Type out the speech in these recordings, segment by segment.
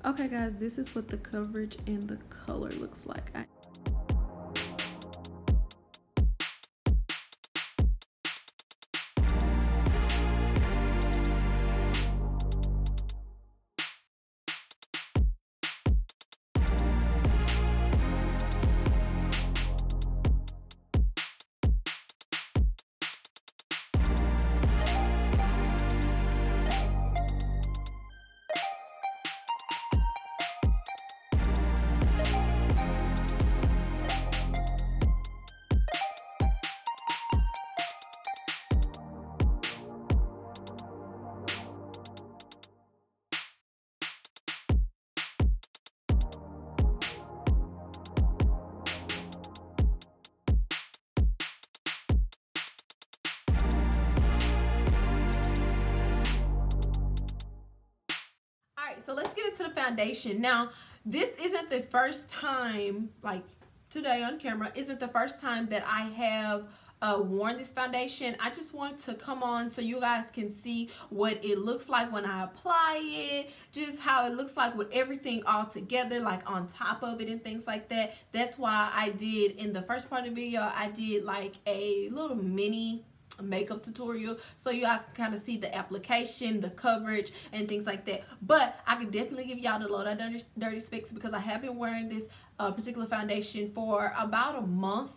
Okay guys, this is what the coverage and the color looks like. So let's get into the foundation. Now, this isn't the first time, like today on camera, isn't the first time that I have worn this foundation. I just want to come on so you guys can see what it looks like when I apply it, just how it looks like with everything all together, like on top of it and things like that. That's why I did, in the first part of the video, I did like a little mini makeup tutorial so you guys can kind of see the application, the coverage, and things like that. But I could definitely give y'all the low dirty specs because I have been wearing this particular foundation for about a month,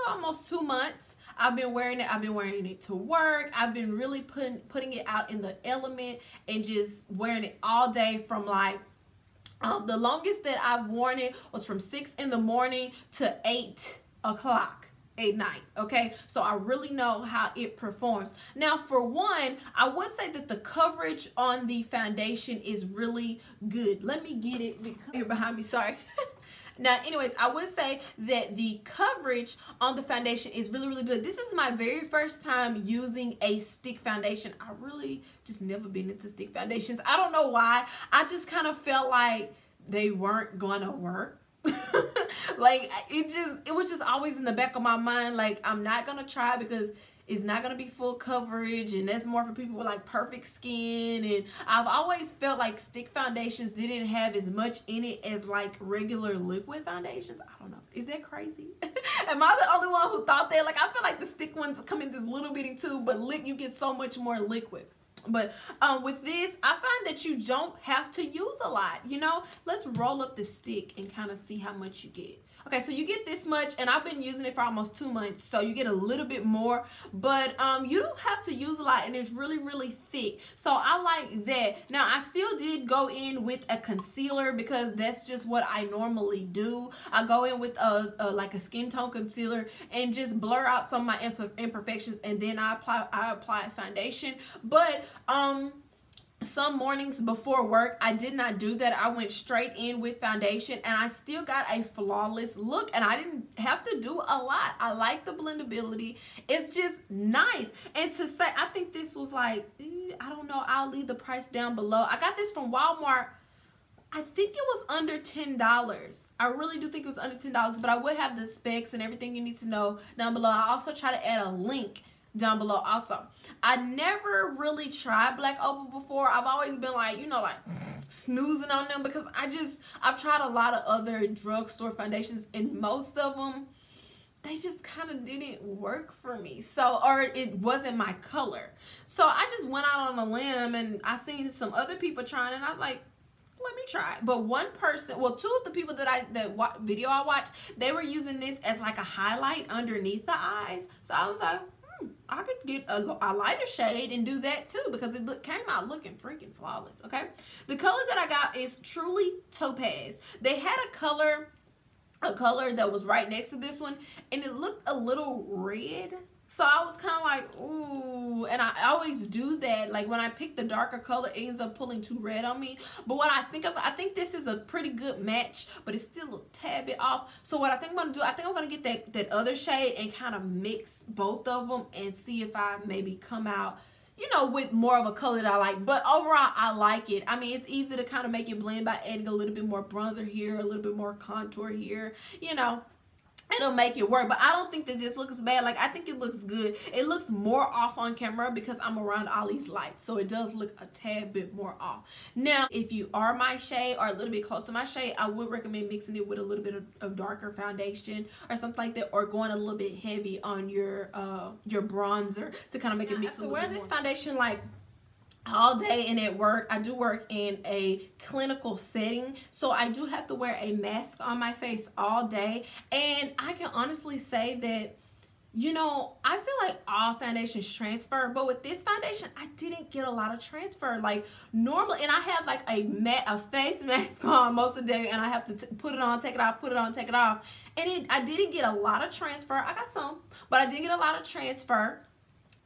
almost 2 months. I've been wearing it. I've been wearing it to work. I've been really putting it out in the element and just wearing it all day from like the longest that I've worn it was from 6 in the morning to 8 o'clock at night. Okay, so I really know how it performs. Now, for one, I would say that the coverage on the foundation is really good. Let me get it here behind me, sorry. Now, anyways, I would say that the coverage on the foundation is really good. This is my very first time using a stick foundation. I really just never been into stick foundations. I don't know why. I just kind of felt like they weren't gonna work. Like it was just always in the back of my mind, like I'm not gonna try because it's not gonna be full coverage, and that's more for people with like perfect skin. And I've always felt like stick foundations didn't have as much in it as like regular liquid foundations. I don't know, is that crazy? Am I the only one who thought that? Like I feel like the stick ones come in this little bitty tube, but you get so much more liquid. But with this, I find that you don't have to use a lot, you know. Let's roll up the stick and kind of see how much you get. Okay, so you get this much, and I've been using it for almost 2 months, so you get a little bit more, but you don't have to use a lot, and it's really thick, so I like that. Now, I still did go in with a concealer because that's just what I normally do. I go in with like a skin tone concealer and just blur out some of my imperfections, and then I apply foundation. But some mornings before work, I did not do that. I went straight in with foundation, and I still got a flawless look, and I didn't have to do a lot. I like the blendability. It's just nice. And to say, I think this was like, I don't know, I'll leave the price down below. I got this from Walmart. I think it was under $10. I really do think it was under $10, but I would have the specs and everything you need to know down below. I also try to add a link down below also. I never really tried Black Opal before. I've always been like, you know, like snoozing on them because I've tried a lot of other drugstore foundations, and most of them, they just kind of didn't work for me. So, or it wasn't my color. So I just went out on a limb, and I seen some other people trying, and I was like, let me try it. But one person, well, 2 of the people that video I watched, they were using this as like a highlight underneath the eyes. So I was like, I could get a lighter shade and do that too, because it came out looking freaking flawless. Okay, the color that I got is Truly Topaz. They had a color that was right next to this one, and it looked a little red. So I was kind of like, ooh, and I always do that. Like when I pick the darker color, it ends up pulling too red on me. But what I think this is a pretty good match, but it's still a tad bit off. So what I think I'm gonna do, I think I'm gonna get that other shade and kind of mix both of them and see if I maybe come out, you know, with more of a color that I like. But overall, I like it. I mean, it's easy to kind of make it blend by adding a little bit more bronzer here, a little bit more contour here, you know. it'll make it work. But I don't think that this looks bad. Like, I think it looks good. It looks more off on camera because I'm around all these lights, so it does look a tad bit more off. Now, if you are my shade or a little bit close to my shade, I would recommend mixing it with a little bit of darker foundation or something like that, or going a little bit heavy on your bronzer to kind of make it mix a little bit more. Wearing this foundation like all day and at work, I do work in a clinical setting, so I do have to wear a mask on my face all day. And I can honestly say that, you know, I feel like all foundations transfer, but with this foundation, I didn't get a lot of transfer. Like, normally, and I have like a face mask on most of the day, and I have to put it on, take it off, put it on, take it off. And I didn't get a lot of transfer. I got some, but I didn't get a lot of transfer.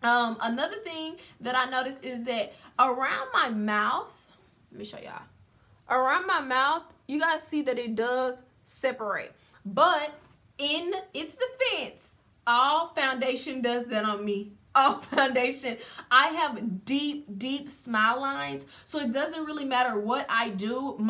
Another thing that I noticed is that around my mouth, let me show y'all. Around my mouth, you guys see that it does separate. But in its defense, all foundation does that on me. All foundation. I have deep smile lines, so it doesn't really matter what I do.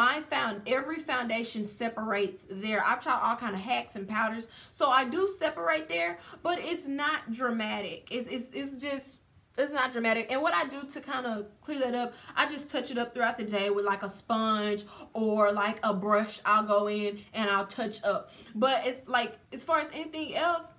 Every foundation separates there. I've tried all kind of hacks and powders, so I do separate there, but it's not dramatic. It's not dramatic. And what I do to kind of clear that up, I just touch it up throughout the day with like a sponge or like a brush. I'll go in and I'll touch up. But it's like, as far as anything else,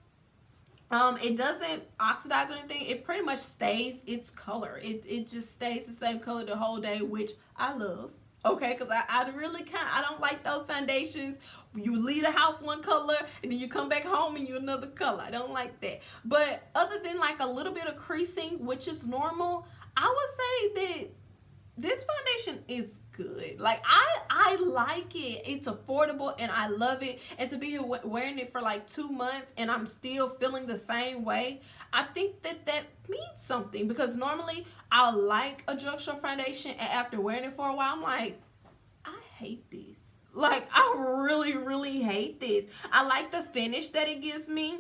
it doesn't oxidize or anything. It pretty much stays its color. It just stays the same color the whole day, which I love. Okay, because I really I don't like those foundations. You leave the house one color and then you come back home and you another color. I don't like that. But other than like a little bit of creasing, which is normal, I would say that this foundation is good. Like, I like it. It's affordable and I love it. And to be here wearing it for like 2 months and I'm still feeling the same way, I think that means something, because normally I'll like a drugstore foundation and after wearing it for a while, I'm like, I hate this. Like, I really hate this. I like the finish that it gives me.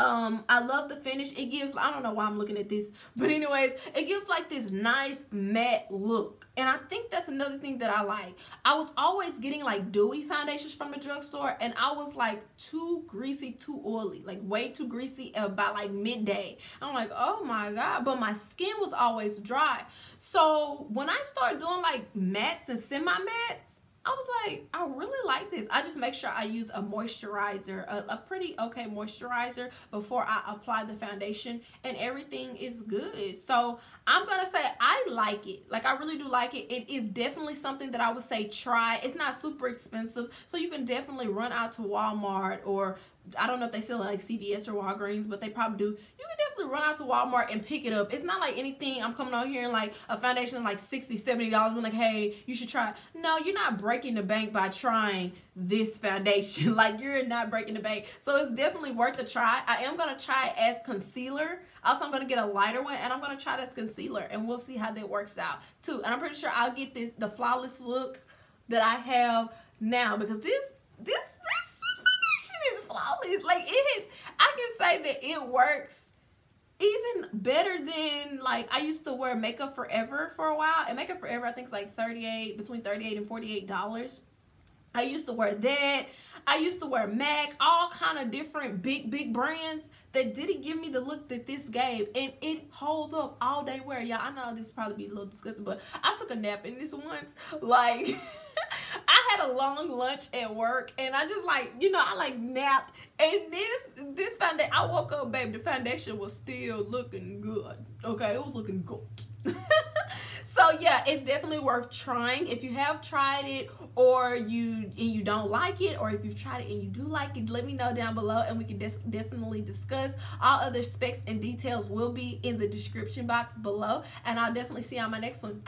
I love the finish it gives. I don't know why I'm looking at this, but anyways, it gives like this nice matte look, and I think that's another thing that I like. I was always getting like dewy foundations from the drugstore, and I was like too greasy, too oily, like way too greasy by like midday. I'm like, oh my god, but my skin was always dry. So when I started doing like mattes and semi-mattes, I was like, I really like this. I just make sure I use a moisturizer, a pretty okay moisturizer before I apply the foundation, and everything is good. So I'm going to say I like it. Like, I really do like it. It is definitely something that I would say try. It's not super expensive, so you can definitely run out to Walmart, or I don't know if they sell like CVS or Walgreens, but they probably do. You can definitely run out to Walmart and pick it up. It's not like anything I'm coming on here and like a foundation is like $60, $70. I'm like, hey, you should try. No, you're not breaking the bank by trying this foundation. Like, you're not breaking the bank. So it's definitely worth a try. I am going to try it as concealer. Also, I'm going to get a lighter one and I'm going to try it as concealer, and we'll see how that works out too. And I'm pretty sure I'll get the flawless look that I have now, because this is flawless. Like, it is, I can say that it works even better than, like, I used to wear Makeup Forever for a while, and Makeup Forever I think is like between $38 and $48. I used to wear that. I used to wear MAC, all kind of different big brands that didn't give me the look that this gave, and it holds up all day wear. Y'all, I know this probably be a little disgusting, but I took a nap in this once. Like, I had a long lunch at work, and I just, like, you know, I like napped, and this foundation, I woke up, baby, the foundation was still looking good. Okay, it was looking good. So yeah, it's definitely worth trying. If you have tried it, or you don't like it, or if you've tried it and you do like it, let me know down below and we can definitely discuss. All other specs and details will be in the description box below, and I'll definitely see you on my next one.